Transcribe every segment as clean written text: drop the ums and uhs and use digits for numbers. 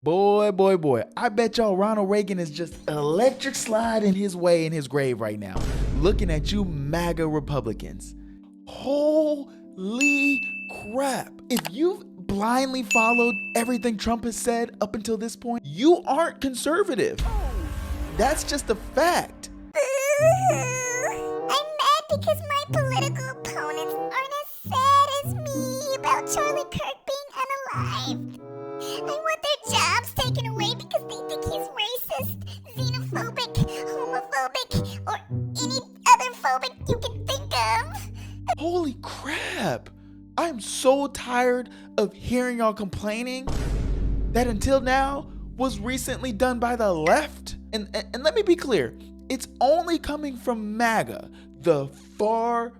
Boy, boy, boy. I bet y'all Ronald Reagan is just electric sliding his way in his grave right now, looking at you MAGA Republicans. Holy crap. If you've blindly followed everything Trump has said up until this point, you aren't conservative. That's just a fact. I'm mad because my political opponents aren't as sad as me about Charlie Kirk being unalived. I want their jobs taken away because they think he's racist, xenophobic, homophobic, or any other phobic you can think of. Holy crap. I'm so tired of hearing y'all complaining that until now was recently done by the left. And let me be clear, it's only coming from MAGA, the far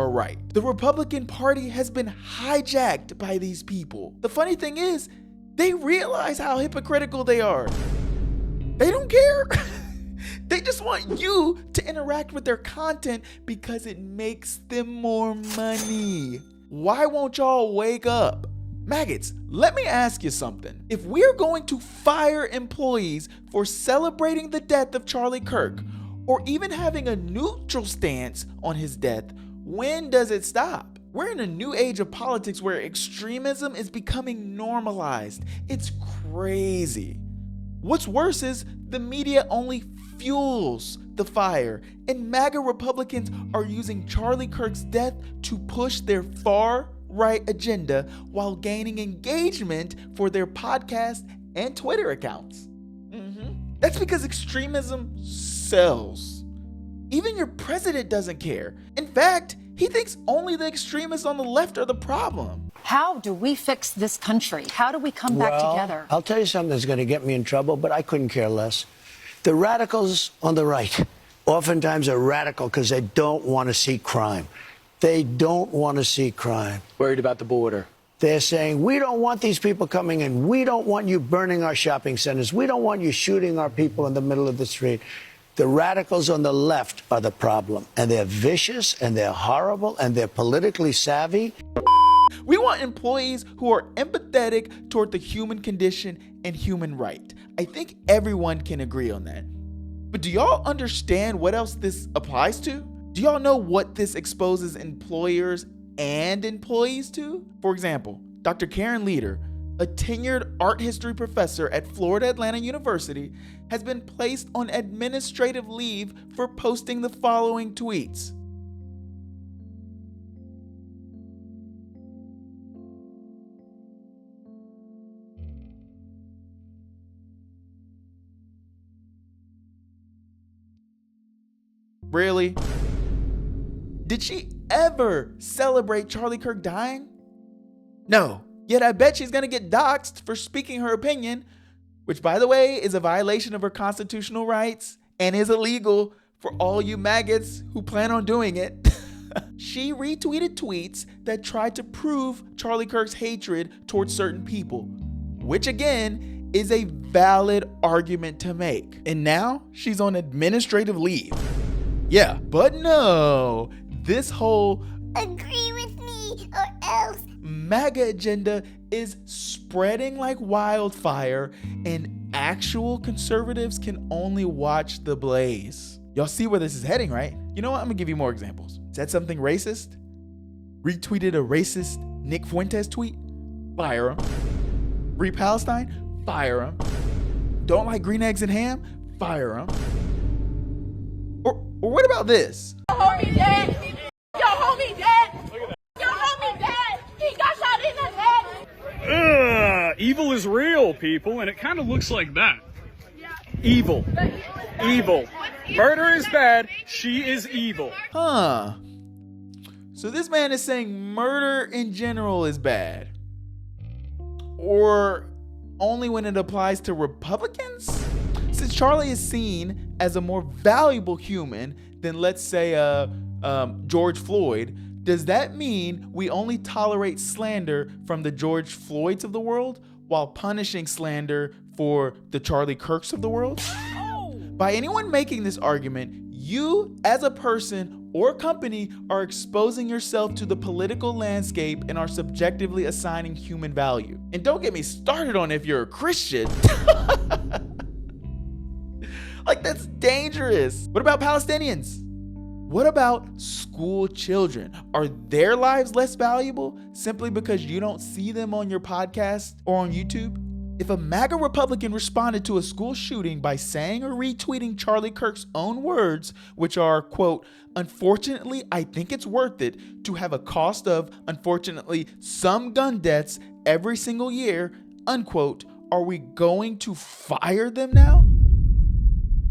right. The Republican Party has been hijacked by these people. The funny thing is, they realize how hypocritical they are. They don't care. They just want you to interact with their content because it makes them more money. Why won't y'all wake up? Maggots, let me ask you something. If we're going to fire employees for celebrating the death of Charlie Kirk, or even having a neutral stance on his death, when does it stop? We're in a new age of politics where extremism is becoming normalized. It's crazy. What's worse is the media only fuels the fire, and MAGA Republicans are using Charlie Kirk's death to push their far right agenda while gaining engagement for their podcast and Twitter accounts. That's because extremism sells. Even your president doesn't care. In fact, he thinks only the extremists on the left are the problem. How do we fix this country? How do we come back together? I'll tell you something that's going to get me in trouble, but I couldn't care less. The radicals on the right oftentimes are radical because they don't want to see crime. They don't want to see crime. Worried about the border. They're saying, we don't want these people coming in. We don't want you burning our shopping centers. We don't want you shooting our people in the middle of the street. The radicals on the left are the problem. And they're vicious, and they're horrible, and they're politically savvy. We want employees who are empathetic toward the human condition and human right. I think everyone can agree on that. But do y'all understand what else this applies to? Do y'all know what this exposes employers and employees to? For example, Dr. Karen Leader, a tenured art history professor at Florida Atlantic University, has been placed on administrative leave for posting the following tweets. Really? Did she ever celebrate Charlie Kirk dying? No. Yet I bet she's gonna get doxxed for speaking her opinion, which, by the way, is a violation of her constitutional rights and is illegal for all you maggots who plan on doing it. She retweeted tweets that tried to prove Charlie Kirk's hatred towards certain people, which again is a valid argument to make. And now she's on administrative leave. Yeah, but no, this whole Agree with me or else MAGA agenda is spreading like wildfire, and actual conservatives can only watch the blaze. Y'all see where this is heading, right? You know what? I'm gonna give you more examples. Said something racist? Retweeted a racist Nick Fuentes tweet? Fire him. Free Palestine? Fire him. Don't like green eggs and ham? Fire him. Or what about this? Yo, homie dead. Yo, homie dead. Yo, homie dead. He got shot in the head. Evil is real, people, and it kind of looks like that. Evil. Evil. Murder is bad. She is evil. Huh. So this man is saying murder in general is bad. Or only when it applies to Republicans? Since Charlie is seen as a more valuable human than, let's say, George Floyd, does that mean we only tolerate slander from the George Floyds of the world while punishing slander for the Charlie Kirks of the world? By anyone making this argument, you as a person or company are exposing yourself to the political landscape and are subjectively assigning human value. And don't get me started on if you're a Christian. Like, that's dangerous. What about Palestinians? What about school children? Are their lives less valuable simply because you don't see them on your podcast or on YouTube? If a MAGA Republican responded to a school shooting by saying or retweeting Charlie Kirk's own words, which are, quote, "Unfortunately, I think it's worth it to have a cost of, unfortunately, some gun deaths every single year," unquote, are we going to fire them now?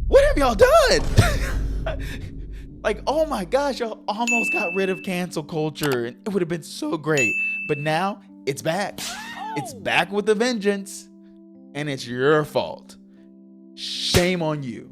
What have y'all done? Like, oh my gosh, y'all almost got rid of cancel culture and it would have been so great. But now it's back. It's back with a vengeance and it's your fault. Shame on you.